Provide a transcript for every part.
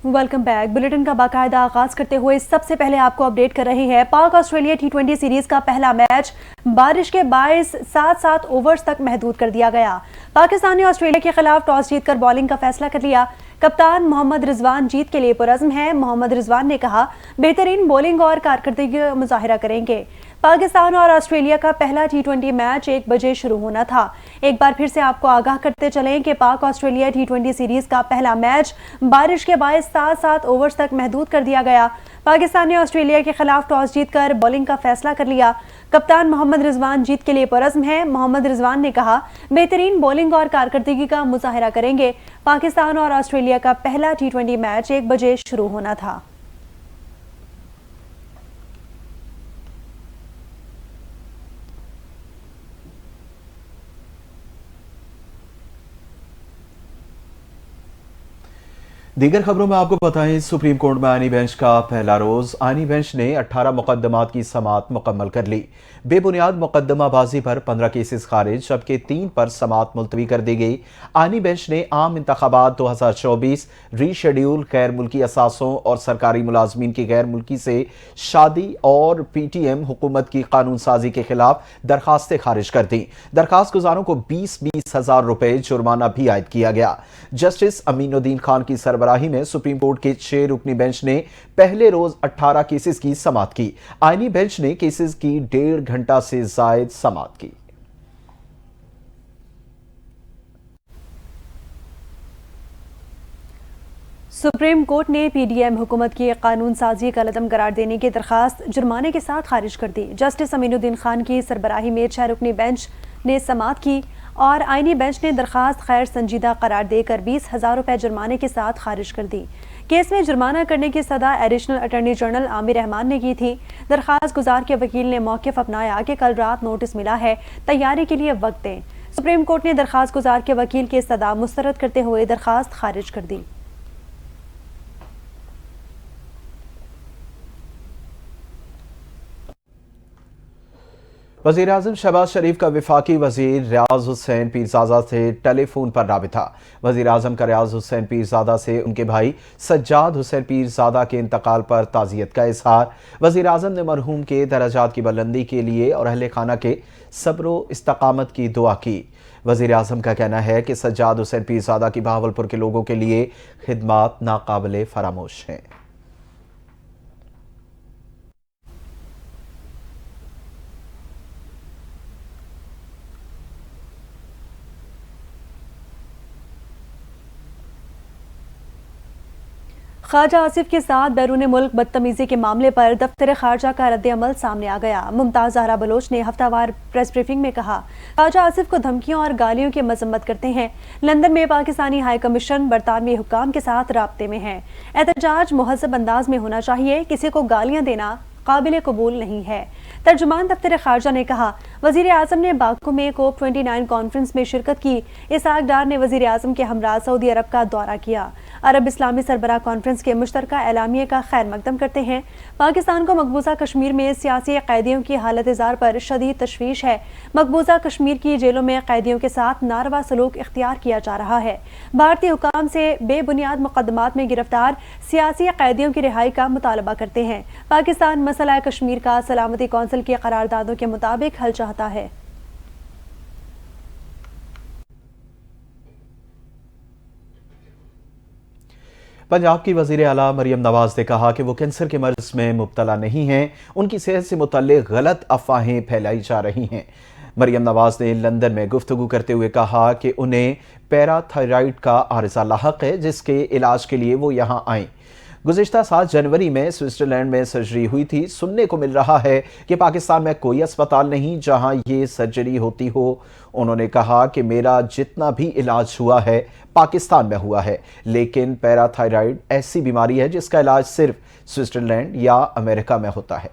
Welcome back. Bulletin का बाकायदा आगाज करते हुए सबसे पहले आपको अपडेट कर रहे हैं पाक ऑस्ट्रेलिया T20 सीरीज का पहला मैच बारिश के बायस 7 ओवर्स तक महदूद कर दिया गया। पाकिस्तान ने ऑस्ट्रेलिया के खिलाफ टॉस जीतकर बॉलिंग का फैसला कर लिया। कप्तान मोहम्मद रिजवान जीत के लिए पुरज़्म है। मोहम्मद रिजवान ने कहा, बेहतरीन बॉलिंग और कारकर्दगी का मुजाहिरा करेंगे। पाकिस्तान और ऑस्ट्रेलिया का पहला T20 मैच 1 बजे शुरू होना था। एक बार फिर से आपको आगाह करते चलें कि पाक ऑस्ट्रेलिया T20 सीरीज का पहला मैच बारिश के बायस 7 ओवर्स तक महदूद कर दिया गया। पाकिस्तान ने ऑस्ट्रेलिया के खिलाफ टॉस जीतकर बॉलिंग का फैसला कर लिया। कप्तान मोहम्मद रिजवान जीत के लिए पुरज़्म है। मोहम्मद रिजवान ने कहा, बेहतरीन बॉलिंग और कारकर्दगी का मुजाहिरा करेंगे। पाकिस्तान और ऑस्ट्रेलिया का पहला T20 मैच 1 बजे शुरू होना था। दीगर खबरों में आपको बताएं, सुप्रीम कोर्ट में आईनी बेंच का पहला रोज। आईनी बेंच ने 18 मुकदमात की समाअत मुकम्मल कर ली। बेबुनियाद मुकदमाबाजी पर 15 केसेस खारिज, जबकि 3 पर समाअत मुलतवी कर दी गई। आईनी बेंच ने आम इंतखाबात 2024, रीशेड्यूल, गैर मुल्की असासों और सरकारी मुलाजमीन की गैर मुल्की से शादी और PTM हुकूमत की कानून साजी के खिलाफ दरखास्तें खारिज कर दी। दरखास्त गुजारों को 20-20 हजार रुपए जुर्माना भी आयद किया गया। जस्टिस अमीनुद्दीन खान की सरबराही में सुप्रीम कोर्ट के 6 रुकनी बेंच ने पहले रोज 18 केसेस की समाअत की। आईनी बेंच ने केसेस की 1.5 घंटा से जायद समाअत की। सुप्रीम कोर्ट ने PDM हुकूमत की कानून साजी का लदम करार देने की दरखास्त जुर्माने के साथ खारिज कर दी। जस्टिस अमीनुद्दीन खान की सरबराही में 6 रुकनी बेंच ने समाअत की और आईनी बेंच ने दरखास्त खैर संजीदा करार देकर 20,000 रुपए जुर्माने के साथ खारिज कर दी। केस में जुर्माना करने की सदा additional attorney general Aamir Rahman ने की थी। दरखास्त गुजार के वकील ने मौक़िफ़ अपनाया कि कल रात नोटिस मिला है, तैयारी के लिए वक्त दें। सुप्रीम कोर्ट ने दरखास्त गुजार के वकील की सदा मुस्तरद करते हुए दरखास्त खारिज कर दी। वज़ीर आज़म शहबाज शरीफ का वफाकी वज़ीर रियाज हुसैन पीरज़ादा से टेलीफोन पर राबिता। वज़ीर आज़म का रियाज हुसैन पीरज़ादा से उनके भाई सज्जाद हुसैन पीरज़ादा के इंतकाल पर ताज़ियत का इज़हार। वज़ीर आज़म ने मरहूम के दराजात की बुलंदी के लिए और अहले खाना के सब्र व इस्तकामत की दुआ की। वज़ीर आज़म का कहना है कि सज्जाद हुसैन पीरज़ादा की बहावलपुर के लोगों के लिए खिदमात नाकाबिले फरामोश हैं। ख्वाजा आसिफ के साथ बैरून मुल्क बदतमीजी के मामले पर दफ्तर खारजा का रद्द-ए-अमल सामने आ गया। मुमताज ज़हरा बलोच ने हफ्तावार प्रेस ब्रीफिंग में कहा, ख्वाजा आसिफ को धमकियों और गालियों की मजम्मत करते हैं। लंदन में पाकिस्तानी हाई कमीशन बरतानवी हुक्काम के साथ राब्ते में है। एहतजाज मुहज़्ज़ब अंदाज में होना चाहिए, किसी को गालियां देना काबिल कबूल नहीं है। तर्जुमान दफ्तर खारजा ने कहा, वज़ीर आज़म ने बाकू में COP29 कॉन्फ्रेंस में शिरकत की। इसाक डार ने वज़ीर आज़म के हमरा सऊदी अरब का दौरा किया। अरब इस्लामी सरबराह कॉन्फ्रेंस के मुश्तरका एलामिया का खैर मकदम करते हैं। पाकिस्तान को मकबूजा कश्मीर में सियासी कैदियों की हालत जार पर शदीद तशवीश है। मकबूजा कश्मीर की जेलों में कैदियों के साथ नारवा सलूक इख्तियार किया जा रहा है। भारतीय हुकाम से बेबुनियाद मुकदमात में गिरफ्तार सियासी कैदियों की रिहाई का मुतालबा करते हैं। पाकिस्तान मसला कश्मीर का सलामती कौंसिल की करारदादों के मुताबिक हल चाहता है। पंजाब की वज़ीर आला मरियम नवाज ने कहा कि वो कैंसर के मर्ज में मुब्तला नहीं हैं, उनकी सेहत से मुतल्लिक़ गलत अफवाहें फैलाई जा रही हैं। मरियम नवाज ने लंदन में गुफ्तगू करते हुए कहा कि उन्हें पैराथायराइड का आरिज़ा लाहक है, जिसके इलाज के लिए वो यहाँ आएँ। गुज़िश्ता साल जनवरी में स्विट्ज़रलैंड में सर्जरी हुई थी। सुनने को मिल रहा है कि पाकिस्तान में कोई अस्पताल नहीं जहां ये सर्जरी होती हो। उन्होंने कहा कि मेरा जितना भी इलाज हुआ है पाकिस्तान में हुआ है, लेकिन पैराथायराइड ऐसी बीमारी है जिसका इलाज सिर्फ स्विट्ज़रलैंड या अमेरिका में होता है।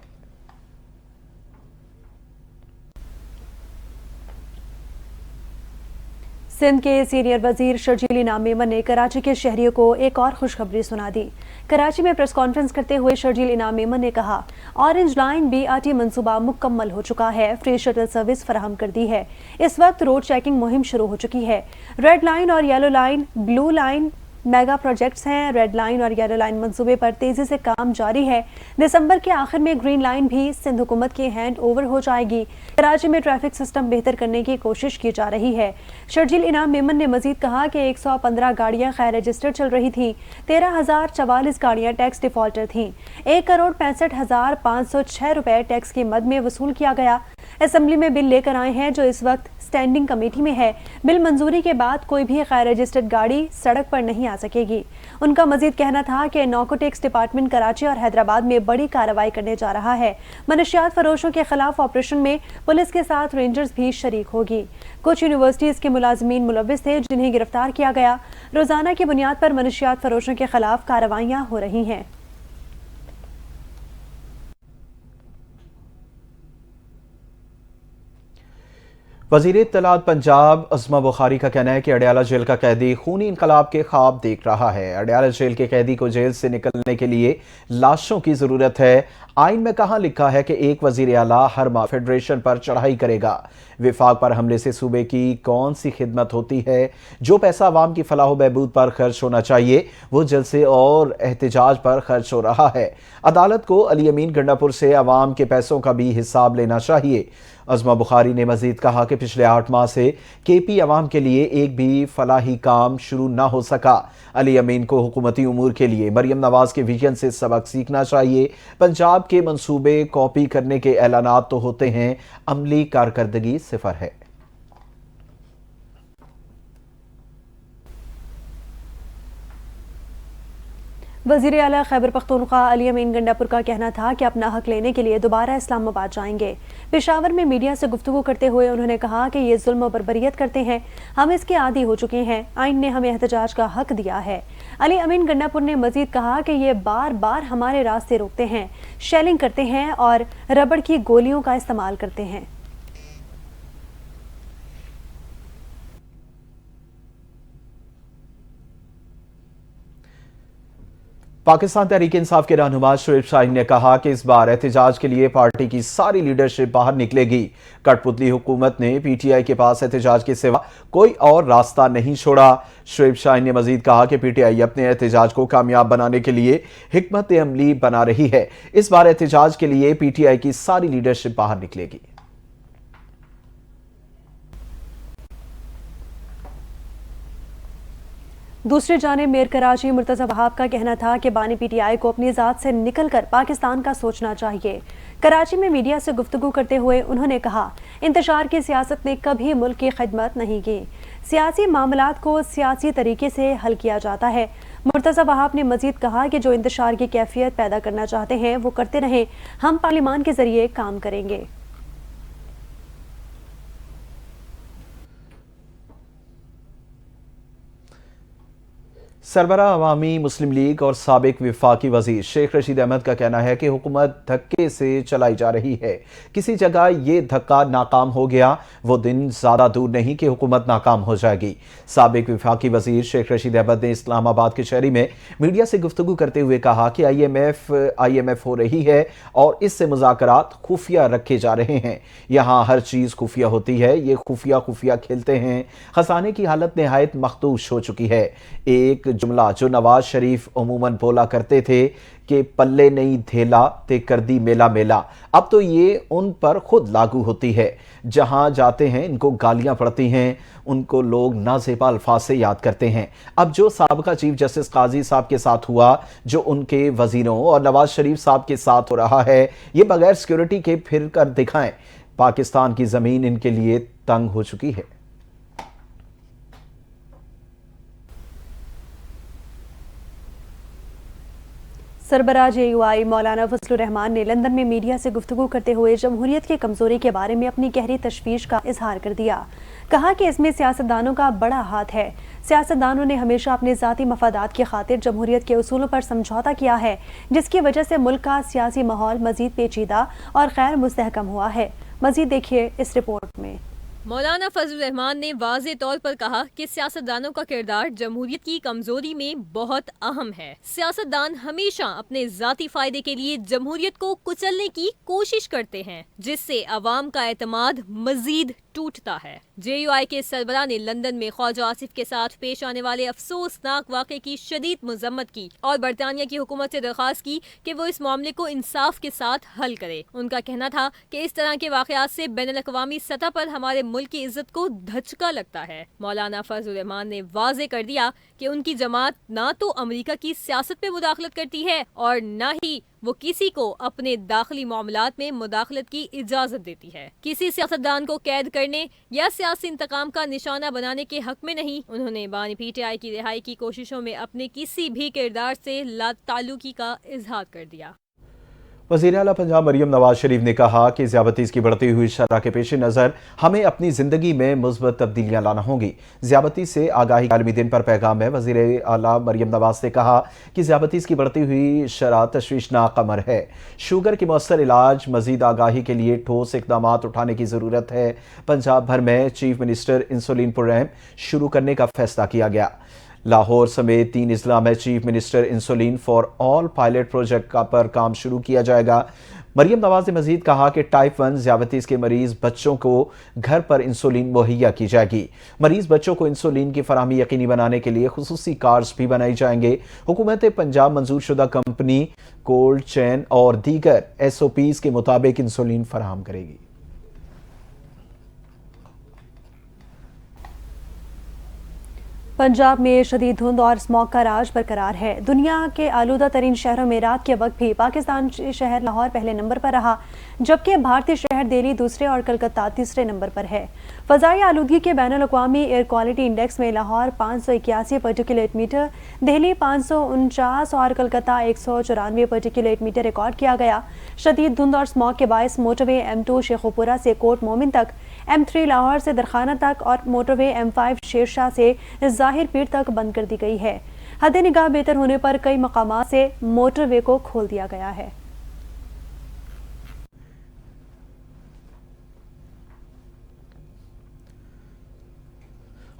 सिंध के सीनियर वजीर शर्जील इनाम मेमन ने कराची के शहरियों को एक और खुशखबरी सुना दी। कराची में प्रेस कॉन्फ्रेंस करते हुए शर्जील इनाम मेमन ने कहा, ऑरेंज लाइन BRT मंसूबा मुकम्मल हो चुका है, फ्री शटल सर्विस फराहम कर दी है। इस वक्त रोड चेकिंग मुहिम शुरू हो चुकी है। रेड लाइन और yellow line, blue line mega projects हैं। रेड लाइन और येलो लाइन मंसूबे पर तेजी से काम जारी है। दिसंबर के आखिर में ग्रीन लाइन भी सिंध हुकूमत के हैंड ओवर हो जाएगी। कराची में ट्रैफिक सिस्टम बेहतर करने की कोशिश की जा रही है। शर्जील इनाम मेमन ने मजीद कहा कि 115 गाड़ियां खैर रजिस्टर्ड चल रही थी, 13,044 गाड़ियां टैक्स डिफॉल्टर थीं। 1,65,506 रुपए टैक्स की मद में वसूल किया गया। असेंबली में बिल लेकर आए हैं जो इस वक्त स्टैंडिंग कमेटी में है। बिल मंजूरी के बाद कोई भी गैर रजिस्टर्ड गाड़ी सड़क पर नहीं आ सकेगी। उनका मजीद कहना था कि नार्कोटिक्स डिपार्टमेंट कराची और हैदराबाद में बड़ी कार्रवाई करने जा रहा है। मनशियात फरोशों के खिलाफ ऑपरेशन में पुलिस के साथ रेंजर्स भी शरीक होगी। कुछ यूनिवर्सिटीज के मुलाजमीन मुलविस थे जिन्हें गिरफ्तार किया गया। रोजाना की बुनियाद पर मनशियात फरोशों के खिलाफ कार्रवाइयां हो रही हैं। वज़ीर इत्तलात पंजाब अज़मा बुखारी का कहना है कि अडयाला जेल का कैदी खूनी इनकलाब के ख्वाब देख रहा है। अडयाला जेल के कैदी को जेल से निकलने के लिए लाशों की जरूरत है। आइन में कहां लिखा है कि एक वज़ीर आला हर माह फेडरेशन पर चढ़ाई करेगा। विफाक पर हमले से सूबे की कौन सी खिदमत होती है? जो पैसा अवाम की फलाह बहबूद पर खर्च होना चाहिए वो जलसे और एहतजाज पर खर्च हो रहा है। अदालत को अली अमीन गंडापुर से अवाम के पैसों का भी हिसाब लेना चाहिए। अज़मा बुखारी ने मजीद कहा कि पिछले 8 माह से केपी अवाम के लिए एक भी फलाही काम शुरू ना हो सका। अली अमीन को हुकूमती उमूर के लिए मरियम नवाज के विजन से सबक सीखना चाहिए। पंजाब के मंसूबे कॉपी करने के ऐलानात तो होते हैं, अमली कारकर्दगी सिफर है। वज़ीर आला खैबर पख्तूनख्वा अली अमीन गंडापुर का कहना था कि अपना हक लेने के लिए दोबारा इस्लामाबाद जाएंगे। पेशावर में मीडिया से गुफ्तगू करते हुए उन्होंने कहा कि ये जुल्म बर्बरियत करते हैं, हम इसके आदी हो चुके हैं। आइन ने हमें एहतजाज का हक दिया है। अली अमीन गंडापुर ने मजीद कहा कि ये बार बार हमारे रास्ते रोकते हैं, शेलिंग करते हैं और रबड़ की गोलियों का इस्तेमाल करते हैं। पाकिस्तान तहरीक इंसाफ के रहनुमा शुएब शाहीन ने कहा कि इस बार एहतजाज के लिए पार्टी की सारी लीडरशिप बाहर निकलेगी। कठपुतली हुकूमत ने पीटीआई के पास एहतजाज के सिवा कोई और रास्ता नहीं छोड़ा। शुएब शाहीन ने मजीद कहा कि पीटीआई अपने एहतजाज को कामयाब बनाने के लिए हिकमत अमली बना रही है। इस बार एहतजाज के लिए पीटीआई की सारी लीडरशिप बाहर निकलेगी। दूसरी जानिब मेयर कराची मुर्तज़ा वहाब का कहना था कि बानी पीटीआई को अपनी ज़ात से निकलकर पाकिस्तान का सोचना चाहिए। कराची में मीडिया से गुफ्तगू करते हुए उन्होंने कहा, इंतशार की सियासत ने कभी मुल्क की खिदमत नहीं की। सियासी मामलात को सियासी तरीके से हल किया जाता है। मुर्तज़ा वहाब ने मजीद कहा कि जो इंतशार की कैफियत पैदा करना चाहते हैं वो करते रहें, हम पार्लिमान के जरिए काम करेंगे। सरबराह अवामी मुस्लिम लीग और साबिक विफाकी वजीर शेख रशीद अहमद का कहना है कि हुकूमत धक्के से चलाई जा रही है। किसी जगह ये धक्का नाकाम हो गया, वो दिन ज्यादा दूर नहीं कि हुकूमत नाकाम हो जाएगी। साबिक विफाकी वजीर शेख रशीद अहमद ने इस्लामाबाद के शहरी में मीडिया से गुफ्तगू करते हुए कहा कि IMF हो रही है और इससे मुज़ाकरात खुफिया रखे जा रहे हैं। यहाँ हर चीज़ खुफिया होती है, ये खुफिया खेलते हैं। खजाने की हालत निहायत मखदूश हो चुकी है। एक जुमला जो नवाज शरीफ अमूमन बोला करते थे कि पल्ले नहीं धेला ते कर दी मेला मेला, अब तो ये उन पर खुद लागू होती है। जहां जाते हैं इनको गालियां पड़ती हैं, उनको लोग नाज़ेबा अल्फाज से याद करते हैं। अब जो साबिका चीफ जस्टिस काजी साहब के साथ हुआ, जो उनके वजीरों और नवाज शरीफ साहब के साथ हो रहा है, ये बगैर सिक्योरिटी के फिर कर दिखाएं। पाकिस्तान की जमीन इनके लिए तंग हो चुकी है। सरबराह JUI मौलाना फजलुर रहमान ने लंदन में मीडिया से गुफ्तगू करते हुए जमहूरियत की कमजोरी के बारे में अपनी गहरी तशवीश का इजहार कर दिया। कहा कि इसमें सियासतदानों का बड़ा हाथ है। सियासतदानों ने हमेशा अपने ज़ाती मफादात की खातिर जमहूरियत के उसूलों पर समझौता किया है, जिसकी वजह से मुल्क का सियासी माहौल मजीद पेचीदा और गैर मुस्तहकम हुआ है। मजीद देखिए इस रिपोर्ट में। मौलाना फजलुर रहमान ने वाज़े तौर पर कहा कि सियासतदानों का किरदार जमहूरियत की कमजोरी में बहुत अहम है। सियासतदान हमेशा अपने ज़ाती फायदे के लिए जमहूरियत को कुचलने की कोशिश करते हैं, जिससे अवाम का एतमाद मजीद टूटता है। JUI के सरबराह ने लंदन में ख्वाजा आसिफ के साथ पेश आने वाले अफसोसनाक वाक़े की शदीद मजम्मत की और बरतानिया की हुकूमत से दरख्वास्त की कि वो इस मामले को इंसाफ के साथ हल करे। उनका कहना था कि इस तरह के वाक़यात से बैनुल-अक़वामी सतह पर हमारे मुल्क की इज्जत को धचका लगता है। मौलाना फजलुर रहमान ने वाज़े कर दिया कि उनकी जमात ना तो अमेरिका की सियासत पे मुदाखलत करती है और न ही वो किसी को अपने दाखिली मामलात में मुदाखलत की इजाजत देती है। किसी सियासतदान को कैद करने या सियासी इंतकाम का निशाना बनाने के हक में नहीं। उन्होंने बानी PTI की रिहाई की कोशिशों में अपने किसी भी किरदार से लाताल्लुकी का इजहार कर दिया। वज़ीर आला पंजाब मरियम नवाज शरीफ ने कहा कि ज़्यादती की बढ़ती हुई शरह के पेश नज़र हमें अपनी ज़िंदगी में मुस्बत तब्दीलियाँ लाना होंगी। ज़्यादती से आगाही का आलमी दिन पर पैगाम है। वज़ीर आला मरियम नवाज ने कहा कि ज़्यादती की बढ़ती हुई शरह तशवीशनाक अमर है। शुगर के मौसर इलाज मज़ीद आगाही के लिए ठोस इक़दाम उठाने की ज़रूरत है। पंजाब भर में चीफ मिनिस्टर इंसुलिन प्रोग्राम शुरू करने का फैसला किया गया। लाहौर समेत 3 अजला में chief minister insulin for all pilot project पर काम शुरू किया जाएगा। मरियम नवाज ने मजीद कहा कि टाइप 1 ज़्यादतीज़ के मरीज बच्चों को घर पर इंसुलिन मुहैया की जाएगी। मरीज बच्चों को इंसुलिन की फराहमी यकीनी बनाने के लिए खुसूसी कार्ड्स भी बनाए जाएंगे। हुकूमत पंजाब मंजूर शुदा कंपनी कोल्ड चेन और दीगर SOPs के मुताबिक इंसुलिन फराहम करेगी। पंजाब में शदीद धुंध और स्मॉग का राज बरकरार है। दुनिया के आलूदा तरीन शहरों में रात के वक्त भी पाकिस्तान शहर लाहौर पहले नंबर पर रहा, जबकि भारतीय शहर दिल्ली दूसरे और कलकत्ता तीसरे नंबर पर है। फ़ज़ाई आलूदगी के बैनुल-अक़वामी एयर क्वालिटी इंडेक्स में लाहौर 581 पार्टिकुलेट मीटर, दिल्ली 549 और कलकत्ता 194 पार्टिकुलेट मीटर रिकॉर्ड किया गया। शदीद धुंध और स्मॉग के बायस मोटरवे M2 शेखुपुरा से कोट मोमिन तक, M3 लाहौर से दरखाना तक और मोटरवे M5 शेरशाह से जाहिर पीर तक बंद कर दी गई है। हद निगाह बेहतर होने पर कई मकामात से मोटरवे को खोल दिया गया है।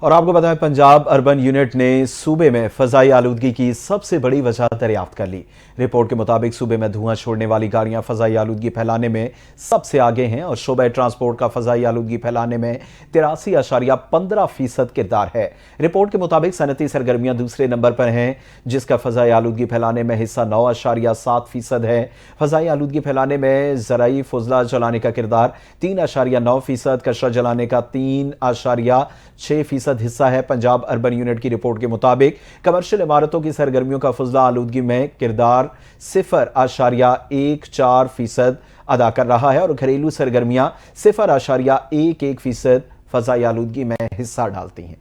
और आपको बताएं, पंजाब अर्बन यूनिट ने सूबे में फ़ज़ाई आलूदगी की सबसे बड़ी वजह दरियाफ्त कर ली। रिपोर्ट के मुताबिक सूबे में धुआं छोड़ने वाली गाड़ियां फ़ज़ाई आलूदगी फैलाने में सबसे आगे हैं और शोबा ट्रांसपोर्ट का फ़ज़ाई आलूदगी फैलाने में 83.15% किरदार है। रिपोर्ट के मुताबिक सनती सरगर्मियां दूसरे नंबर पर हैं, जिसका फ़ज़ाई आलूदगी फैलाने में हिस्सा 9.7% है। फ़ज़ाई आलूदगी फैलाने में ज़राई फुजला जलाने का किरदार 3.9%, कचरा जलाने का 3.6% हिस्सा है। पंजाब अर्बन यूनिट की रिपोर्ट के मुताबिक कमर्शियल इमारतों की सरगर्मियों का फुजला आलूदगी में किरदार 0.14% अदा कर रहा है और घरेलू सरगर्मियां 0.11% फ़ज़ाई आलूदगी में हिस्सा डालती हैं।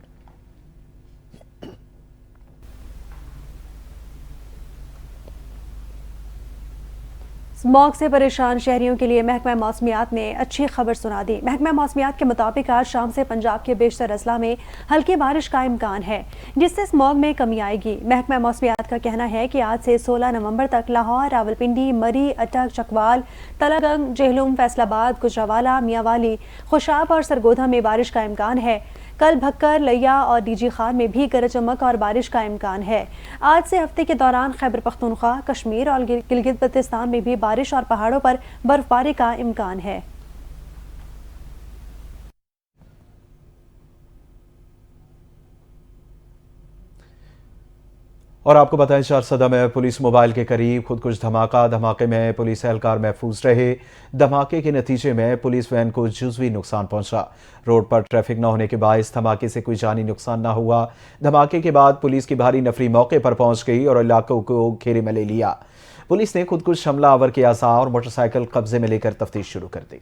स्मॉग से परेशान शहरियों के लिए महकमा मौसमियात ने अच्छी खबर सुना दी। महकमा मौसमियात के मुताबिक आज शाम से पंजाब के बेशतर अजला में हल्की बारिश का इम्कान है, जिससे स्मॉग में कमी आएगी। महकमा मौसमियात का कहना है कि आज से 16 नवंबर तक लाहौर, रावलपिंडी, मरी, अटक, चकवाल, तलागंग, जेहलुम, फैसलाबाद, गुजरावाला, मियांवाली, खुशाब और सरगोधा में बारिश का इम्कान है। कल भक्कर, लिया और DG खान में भी गरज चमक और बारिश का इम्कान है। आज से हफ्ते के दौरान खैबर पख्तूनख्वा, कश्मीर और गिलगित बल्तिस्तान में भी बारिश और पहाड़ों पर बर्फबारी का इम्कान है। और आपको बताएं, चारसदा में पुलिस मोबाइल के करीब खुदकुश धमाका। धमाके में पुलिस एहलकार महफूज रहे। धमाके के नतीजे में पुलिस वैन को जुज़वी नुकसान पहुंचा। रोड पर ट्रैफिक न होने के बायस धमाके से कोई जानी नुकसान न हुआ। धमाके के बाद पुलिस की भारी नफरी मौके पर पहुंच गई और इलाकों को घेरे में ले लिया। पुलिस ने खुदकुश हमलावर के आसार और मोटरसाइकिल कब्जे में लेकर तफ्तीश शुरू कर दी।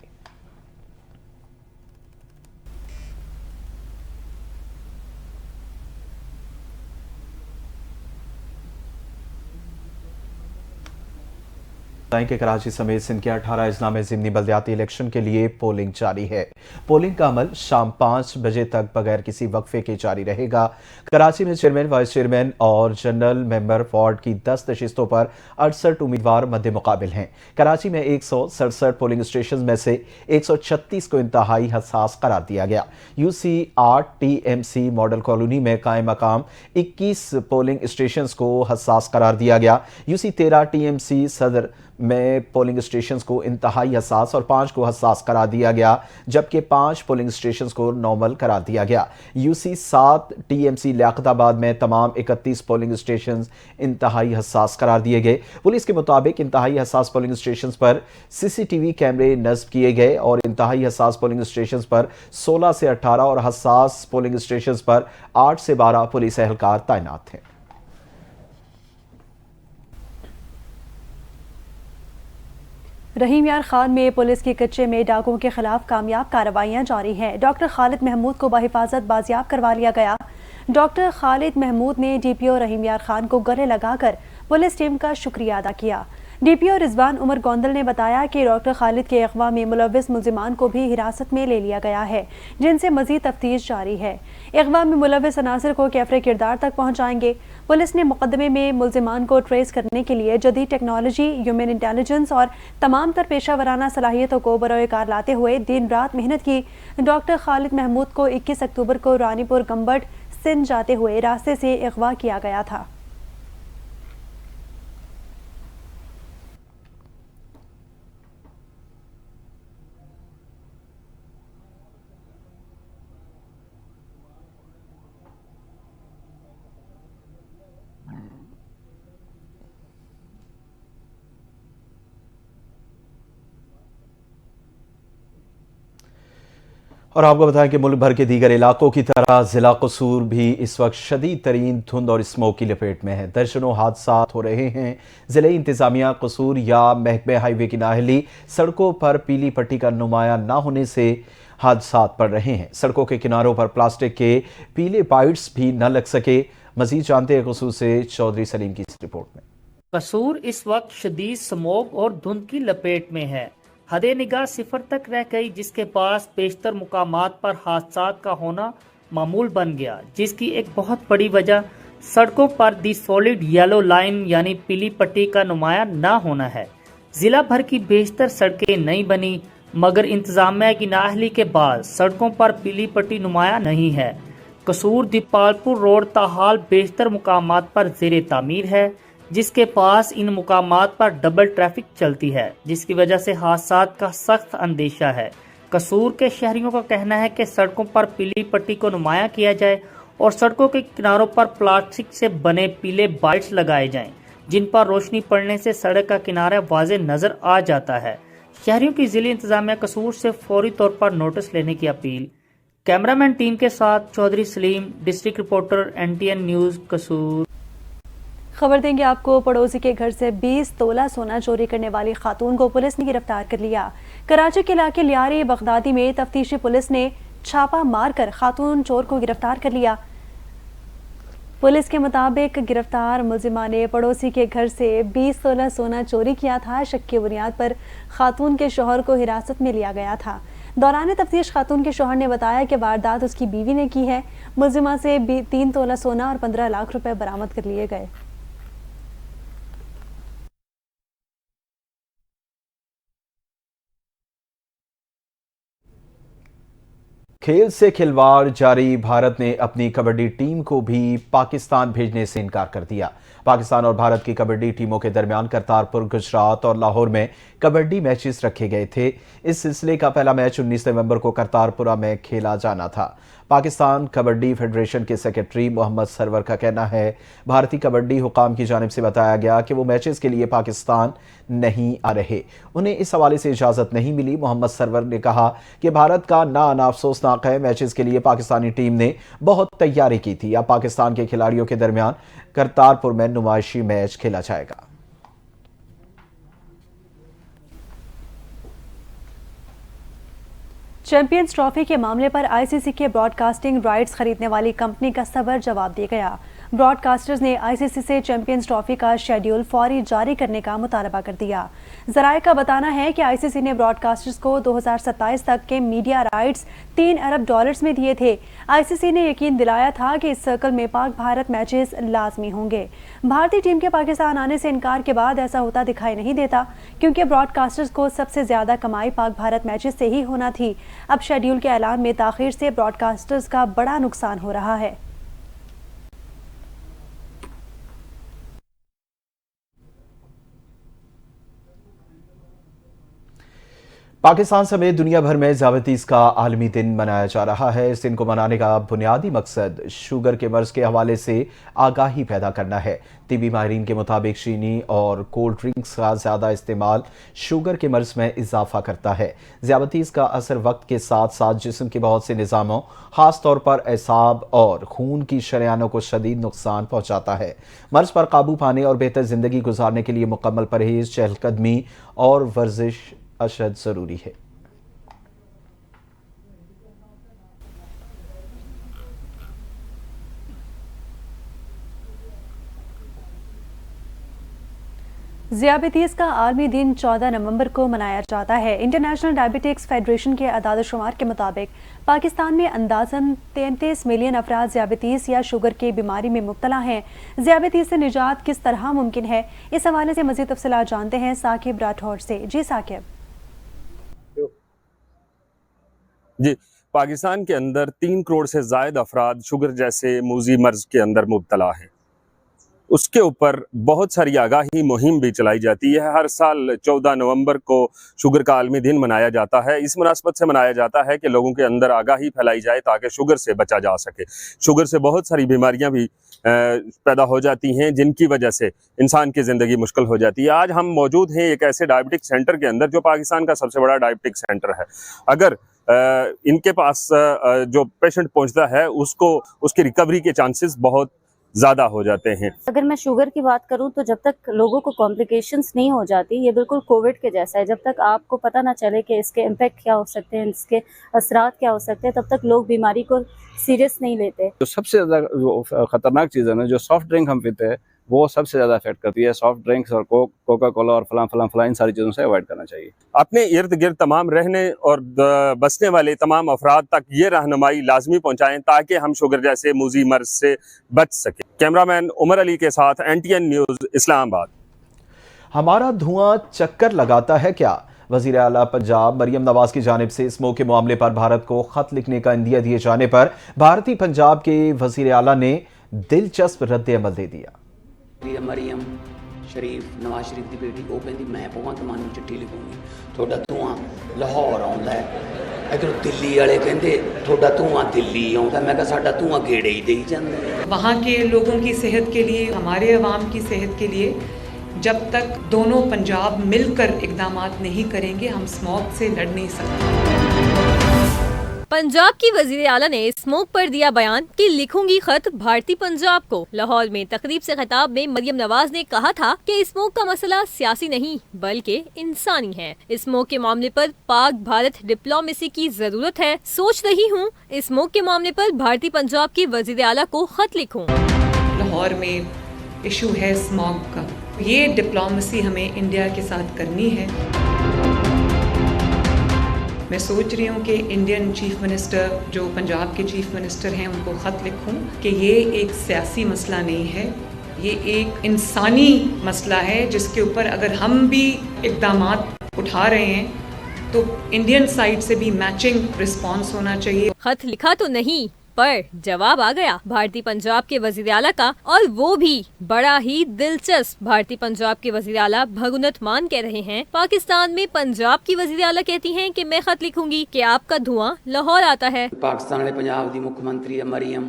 कि कराची समेत सिंध के 18 अजला में ज़िमनी बल्दियाती इलेक्शन के लिए पोलिंग जारी है। पोलिंग का अमल शाम 5 बजे तक बगैर किसी वक्फे के जारी रहेगा। कराची में चेयरमैन, वाइस चेयरमैन और जनरल मेंबर वार्ड की 10 नशिस्तों पर 68 उम्मीदवार मध्य मुकाबिल हैं। कराची में 167 पोलिंग स्टेशन में से 136 को इंतहाई हसास करार दिया गया। UC 8 TMC मॉडल कॉलोनी में कायम मकाम 21 पोलिंग स्टेशन को हसास करार दिया गया। UC 13 TMC सदर में पोलिंग स्टेशंस को इंतहाई हसास और 5 को हसास करार दिया गया, जबकि 5 पोलिंग स्टेशंस को नॉर्मल करार दिया गया। यूसी 7 टीएमसी लियाकताबाद में तमाम 31 पोलिंग स्टेशंस इंतहाई हसास करार दिए गए। पुलिस के मुताबिक इंतहाई हसास पोलिंग स्टेशंस पर सीसीटीवी कैमरे नस्ब किए गए और इंतहाई हसास पोलिंग स्टेशंस पर 16 से 18 और हसास पोलिंग स्टेशंस पर 8 से 12 पुलिस एहलकार तैनात हैं। रहीम यार खान में पुलिस के कच्चे में डाकुओं के खिलाफ कामयाब कार्रवाइयां जारी हैं। डॉक्टर खालिद महमूद को बहिफाजत बाजियाब करवा लिया गया। डॉक्टर खालिद महमूद ने डीपीओ रहीम यार खान को गले लगाकर पुलिस टीम का शुक्रिया अदा किया। डीपीओ रिजवान उमर गोंदल ने बताया कि डॉक्टर खालिद के अगवा में मुलविस मुलजिमान को भी हिरासत में ले लिया गया है, जिनसे मजीद तफ्तीश जारी है। अगवा में मुलविस अनासर को कैफरे किरदार तक पहुंचाएंगे। पुलिस ने मुकदमे में मुलजिमान को ट्रेस करने के लिए जदीद टेक्नोलॉजी, ह्यूमन इंटेलिजेंस और तमाम तर पेशा वराना सलाहियतों को बरोए कार लाते हुए दिन रात मेहनत की। डॉक्टर खालिद महमूद को 21 अक्टूबर को रानीपुर गंबट सिंध जाते हुए रास्ते से अगवा किया गया था। और आपको बताएं कि मुल्क भर के दीगर इलाकों की तरह जिला कसूर भी इस वक्त शदीद तरीन धुंध और स्मोक की लपेट में है। दर्जनों हादसा हो रहे हैं। जिले इंतजामिया कसूर या महकमे हाईवे की नाहली सड़कों पर पीली पट्टी का नुमाया न होने से हादसा बढ़ रहे हैं। सड़कों के किनारों पर प्लास्टिक के पीले पाइप्स भी न लग सके। मजीद जानते हैं कसूर से चौधरी सलीम की इस रिपोर्ट में। कसूर इस वक्त शदीद स्मोक और धुंध की लपेट में है। हदे निगाह सिफर तक रह गई, जिसके पास पेशतर मुकामात पर हादसात का होना मामूल बन गया, जिसकी एक बहुत बड़ी वजह सड़कों पर दी सॉलिड येलो लाइन यानी पीली पट्टी का नुमाया न होना है। जिला भर की बेशतर सड़कें नहीं बनी, मगर इंतजामिया की नाअहली के बाद सड़कों पर पीली पट्टी नुमाया नहीं है। कसूर दीपालपुर रोड ताहाल बेशतर मुकामात पर ज़ेरे तामीर है, जिसके पास इन मुकामात पर डबल ट्रैफिक चलती है, जिसकी वजह से हादसात का सख्त अंदेशा है। कसूर के शहरियों का कहना है कि सड़कों पर पीली पट्टी को नुमाया किया जाए और सड़कों के किनारों पर प्लास्टिक से बने पीले बाइट्स लगाए जाएं, जिन पर रोशनी पड़ने से सड़क का किनारा वाज़े नजर आ जाता है। शहरियों की जिला इंतजामिया कसूर से फौरी तौर पर नोटिस लेने की अपील। कैमरामैन टीम के साथ Chaudhary Salim, district reporter NTN news Kasur. खबर देंगे आपको, पड़ोसी के घर से 20 तोला सोना चोरी करने वाली खातून को पुलिस ने गिरफ्तार कर लिया। कराची के इलाके लियारी बगदादी में तफ्तीशी पुलिस ने छापा मारकर खातून चोर को गिरफ्तार कर लिया। पुलिस के मुताबिक गिरफ्तार मुलजिमा ने पड़ोसी के घर से 20 तोला सोना चोरी किया था। शक की बुनियाद पर खातून के शौहर को हिरासत में लिया गया था। दौरान तफ्तीश खातून के शौहर ने बताया कि वारदात उसकी बीवी ने की है। मुलजिमा से 3 तोला सोना और 15 लाख रुपए बरामद कर लिए गए। खेल से खिलवाड़ जारी, भारत ने अपनी कबड्डी टीम को भी पाकिस्तान भेजने से इनकार कर दिया। पाकिस्तान और भारत की कबड्डी टीमों के दरमियान करतारपुर, गुजरात और लाहौर में कबड्डी मैचेस रखे गए थे। इस सिलसिले का पहला मैच 19 नवंबर को करतारपुरा में खेला जाना था। पाकिस्तान कबड्डी फेडरेशन के सेक्रेटरी मोहम्मद सरवर का कहना है, भारतीय कबड्डी हुकाम की जानिब से बताया गया कि वो मैचेस के लिए पाकिस्तान नहीं आ रहे, उन्हें इस हवाले से इजाज़त नहीं मिली। मोहम्मद सरवर ने कहा कि भारत का ना आना अफसोसनाक है। मैचेस के लिए पाकिस्तानी टीम ने बहुत तैयारी की थी। अब पाकिस्तान के खिलाड़ियों के दरमियान करतारपुर में नुमाइशी मैच खेला जाएगा। चैंपियंस ट्रॉफी के मामले पर आईसीसी के ब्रॉडकास्टिंग राइट्स खरीदने वाली कंपनी का सबर जवाब दे गया। ब्रॉडकास्टर्स ने आईसीसी से चैंपियंस ट्रॉफी का शेड्यूल फौरी जारी करने का मुतालबा कर दिया। जराये का बताना है कि आईसीसी ने ब्रॉडकास्टर्स को 2027 तक के मीडिया राइट्स $3 अरब में दिए थे। आईसीसी ने यकीन दिलाया था कि इस सर्कल में पाक भारत मैचेस लाजमी होंगे। भारतीय टीम के पाकिस्तान आने से इनकार के बाद ऐसा होता दिखाई नहीं देता, क्योंकि ब्रॉडकास्टर्स को सबसे ज्यादा कमाई पाक भारत मैचेस से ही होना थी। अब शेड्यूल के ऐलान में ताखीर से ब्रॉडकास्टर्स का बड़ा नुकसान हो रहा है। पाकिस्तान समेत दुनिया भर में ज़ियाबतीस का आलमी दिन मनाया जा रहा है। इस दिन को मनाने का बुनियादी मकसद शुगर के मर्ज के हवाले से आगाही पैदा करना है। तिबी माहिरीन के मुताबिक चीनी और कोल्ड ड्रिंक्स का ज़्यादा इस्तेमाल शुगर के मर्ज में इजाफा करता है। ज़ियाबतीस का असर वक्त के साथ साथ जिस्म के बहुत से निज़ामों, ख़ास तौर पर एसाब और खून की शरियानों को शदीद नुकसान पहुँचाता है। मर्ज पर काबू पाने और बेहतर ज़िंदगी गुजारने के लिए मुकम्मल परहेज़, चहलकदमी और वर्जिश अशद ज़रूरी है। ज़ियाबतीस का आलमी दिन 14 नवंबर को मनाया जाता है। इंटरनेशनल डायबिटिक्स फेडरेशन के अदाद-ओ-शुमार के मुताबिक पाकिस्तान में अंदाज़न 33 मिलियन अफराद ज़ियाबतीस या शुगर की बीमारी में मुब्तला हैं। ज़ियाबतीस से निजात किस तरह मुमकिन है, इस हवाले से मज़ीद तफसीलात जानते हैं साकिब राठौर से। जी साकिब। जी, पाकिस्तान के अंदर 3 करोड़ से ज़ायद अफराद शुगर जैसे मूजी मर्ज के अंदर मुब्तला हैं। उसके ऊपर बहुत सारी आगाही मुहिम भी चलाई जाती है। हर साल 14 नवंबर को शुगर का आलमी दिन मनाया जाता है। इस मुनासबत से मनाया जाता है कि लोगों के अंदर आगाही फैलाई जाए ताकि शुगर से बचा जा सके। शुगर से बहुत सारी बीमारियां भी पैदा हो जाती हैं जिनकी वजह से इंसान की ज़िंदगी मुश्किल हो जाती है। आज हम मौजूद हैं एक ऐसे डायबिटिक सेंटर के अंदर जो पाकिस्तान का सबसे बड़ा डायबिटिक सेंटर है। अगर इनके पास जो पेशेंट पहुंचता है उसको उसकी रिकवरी के चांसेस बहुत ज़्यादा हो जाते हैं। अगर मैं शुगर की बात करूं तो जब तक लोगों को कॉम्प्लिकेशंस नहीं हो जाती, ये बिल्कुल कोविड के जैसा है। जब तक आपको पता ना चले कि इसके इम्पैक्ट क्या हो सकते हैं, इसके असरात क्या हो सकते हैं, तब तक लोग बीमारी को सीरियस नहीं लेते। जो सबसे ज़्यादा खतरनाक चीज़ है ना, जो सॉफ्ट ड्रिंक हम पीते हैं वो सबसे ज़्यादा अफेक्ट करती है। सॉफ्ट ड्रिंक्स और कोका कोला और फलां इन सारी चीज़ों से अवॉइड करना चाहिए। अपने इर्द गिर्द तमाम रहने और बसने वाले तमाम अफराद तक ये रहनुमाई लाजमी पहुँचाएँ ताकि हम शुगर जैसे मूजी मर्ज से बच सकें। कैमरामैन उमर अली के साथ NTN न्यूज़ इस्लामाबाद। हमारा धुआं चक्कर लगाता है क्या? वज़ीर आला पंजाब मरियम नवाज की जानिब से स्मोक के मामले पर भारत को खत लिखने का इंदिया दिए जाने पर भारतीय पंजाब के वज़ीर आला ने दिलचस्प रद्द अमल दे दिया। मरियम शरीफ नवाज शरीफ की बेटी वो कहती मैं भगवंत मान को चिट्ठी लिखूंगी, थोड़ा धुआं लाहौर आउंदा है, इधर दिल्ली वाले कहते थोड़ा धुआं दिल्ली आउंदा, मैं कहा साडा धुआं गेड़े ही देई जांदे। वहाँ के लोगों की सेहत के लिए, हमारे अवाम की सेहत के लिए जब तक दोनों पंजाब मिलकर इक़दामात नहीं करेंगे हम स्मोक से लड़ नहीं सकते। पंजाब की वजीर आला ने स्मोक पर दिया बयान कि लिखूंगी खत भारतीय पंजाब को। लाहौर में तकरीब से खिताब में मरियम नवाज ने कहा था कि स्मोक का मसला सियासी नहीं बल्कि इंसानी है। स्मोक के मामले पर पाक भारत डिप्लोमेसी की जरूरत है। सोच रही हूँ स्मोक के मामले पर भारतीय पंजाब की वजीर आला को खत लिखूं। लाहौर में इशू है स्मोक का, ये डिप्लोमेसी हमें इंडिया के साथ करनी है। मैं सोच रही हूँ कि इंडियन चीफ मिनिस्टर जो पंजाब के चीफ मिनिस्टर हैं उनको ख़त लिखूँ कि ये एक सियासी मसला नहीं है, ये एक इंसानी मसला है जिसके ऊपर अगर हम भी इक़दामात उठा रहे हैं तो इंडियन साइड से भी मैचिंग रिस्पॉन्स होना चाहिए। खत लिखा तो नहीं पर जवाब आ गया भारतीय पंजाब के वजीर आला का, और वो भी बड़ा ही दिलचस्प। भारतीय पंजाब के वजीर आला भगुनत मान कह रहे हैं पाकिस्तान में पंजाब की वजीर आला कहती हैं कि मैं खत लिखूंगी कि आपका धुआं लाहौर आता है। पाकिस्तान वाले पंजाब की मुख्यमंत्री है मरियम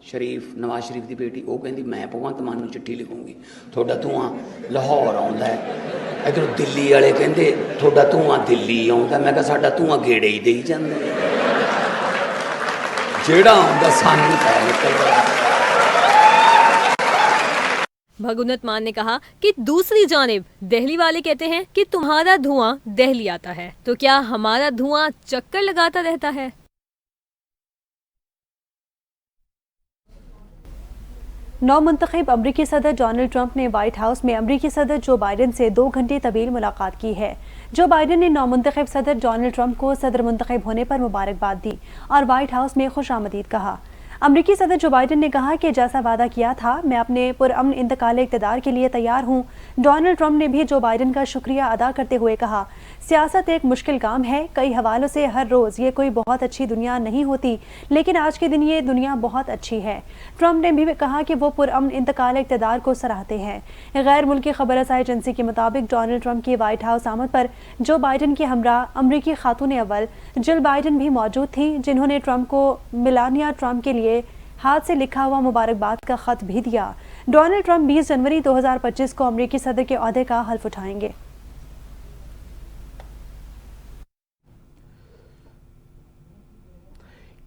शरीफ नवाज शरीफ की बेटी, वो कहती मैं भगवंत मान को चिट्ठी लिखूंगी, थोड़ा धुआं लाहौर आउंदा है, इधर दिल्ली वाले कहते थोड़ा धुआं दिल्ली आउंदा, मैं कहा साडा धुआं गेड़े ही देई जांदे। भगुनत मान ने कहा कि दूसरी जानिब दिल्ली वाले कहते हैं कि तुम्हारा धुआं दिल्ली आता है, तो क्या हमारा धुआं चक्कर लगाता रहता है? नौमुंतखब अमरीकी सदर डोनाल्ड ट्रंप ने व्हाइट हाउस में अमरीकी सदर जो बाइडन से 2 घंटे तवील मुलाकात की है। जो बाइडन ने नौमुंतखब सदर डोनाल्ड ट्रंप को सदर मुंतखब होने पर मुबारकबाद दी और व्हाइट हाउस में खुशामदीद कहा। अमरीकी सदर जो बाइडेन ने कहा कि जैसा वादा किया था मैं अपने पुरअमन इंतकाल इक़्तिदार के लिए तैयार हूँ। डोनाल्ड ट्रंप ने भी जो बाइडेन का शुक्रिया अदा करते हुए कहा, सियासत एक मुश्किल काम है, कई हवालों से हर रोज़ ये कोई बहुत अच्छी दुनिया नहीं होती, लेकिन आज के दिन ये दुनिया बहुत अच्छी है। ट्रंप ने भी कहा कि वो पुरअमन इंतकाल इक़्तिदार को सराहते हैं। गैर मुल्की खबर रसाई एजेंसी के मुताबिक डोनाल्ड ट्रंप की व्हाइट हाउस आमद पर जो बाइडेन के हमरा अमरीकी खातून अव्वल जिल बाइडेन भी मौजूद थी, जिन्होंने ट्रंप को मेलानिया ट्रंप के लिए हाथ से लिखा हुआ मुबारकबाद का खत भी दिया। डोनाल्ड ट्रंप 20 जनवरी 2025 को अमरीकी सदर के ओहदे का हल्फ उठाएंगे।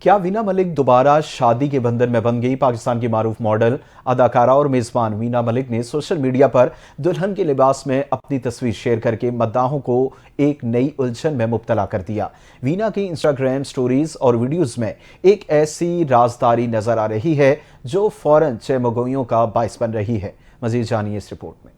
क्या वीना मलिक दोबारा शादी के बंधन में बंध गई? पाकिस्तान की मारूफ मॉडल, अदाकारा और मेजबान वीना मलिक ने सोशल मीडिया पर दुल्हन के लिबास में अपनी तस्वीर शेयर करके मद्दाहों को एक नई उलझन में मुब्तला कर दिया। वीना की इंस्टाग्राम स्टोरीज और वीडियोस में एक ऐसी राजदारी नजर आ रही है जो फौरन चहमगोइयों का बाइस बन रही है। मजीद जानिए इस रिपोर्ट में।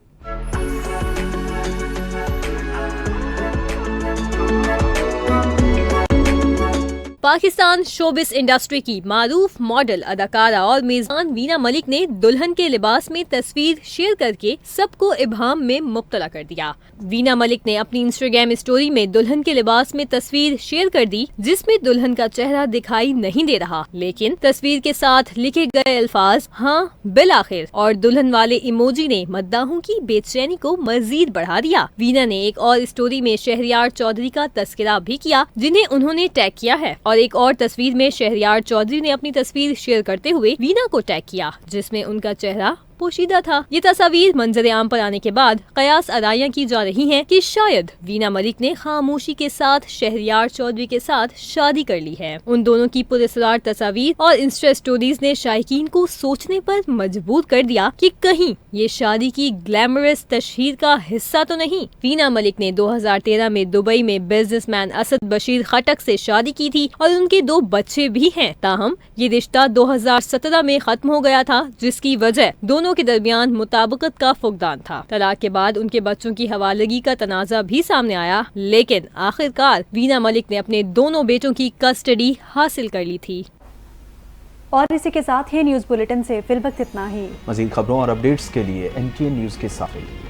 पाकिस्तान शोबिस इंडस्ट्री की मारूफ मॉडल, अदाकारा और मेजबान वीना मलिक ने दुल्हन के लिबास में तस्वीर शेयर करके सबको इब्हाम में मुब्तला कर दिया। वीना मलिक ने अपनी इंस्टाग्राम स्टोरी में दुल्हन के लिबास में तस्वीर शेयर कर दी, जिसमें दुल्हन का चेहरा दिखाई नहीं दे रहा, लेकिन तस्वीर के साथ लिखे गए अल्फाज हाँ बिल आखिर और दुल्हन वाले इमोजी ने मद्दाहों की बेचैनी को मजीद बढ़ा दिया। वीना ने एक और स्टोरी में शहरयार चौधरी का तस्करा भी किया, जिन्हें उन्होंने टैग किया है, और एक और तस्वीर में शहरयार चौधरी ने अपनी तस्वीर शेयर करते हुए वीना को टैग किया, जिसमें उनका चेहरा पोशीदा था। ये तस्वीर मंजर आम पर आने के बाद कयास अदाइयां की जा रही हैं कि शायद वीना मलिक ने खामोशी के साथ शहरयार चौधरी के साथ शादी कर ली है। उन दोनों की पुरस्कार तस्वीर और इंस्टा स्टोरीज ने शायकीन को सोचने पर मजबूर कर दिया कि कहीं ये शादी की ग्लैमरस तशहीर का हिस्सा तो नहीं। वीना मलिक ने 2013 में दुबई में बिजनेसमैन असद बशीर खटक से शादी की थी और उनके 2 बच्चे भी हैं। ताहम ये रिश्ता 2017 में खत्म हो गया था, जिसकी वजह दोनों के दरमियान मुताबिकत का फुकदान था। तलाक के बाद उनके बच्चों की हवालगी का तनाजा भी सामने आया, लेकिन आखिरकार वीना मलिक ने अपने दोनों बेटों की कस्टडी हासिल कर ली थी। और इसी के साथ ही न्यूज बुलेटिन से फिलवक्त इतना ही। मजीद खबरों और अपडेट्स के लिए NTN न्यूज के साथ रहिए।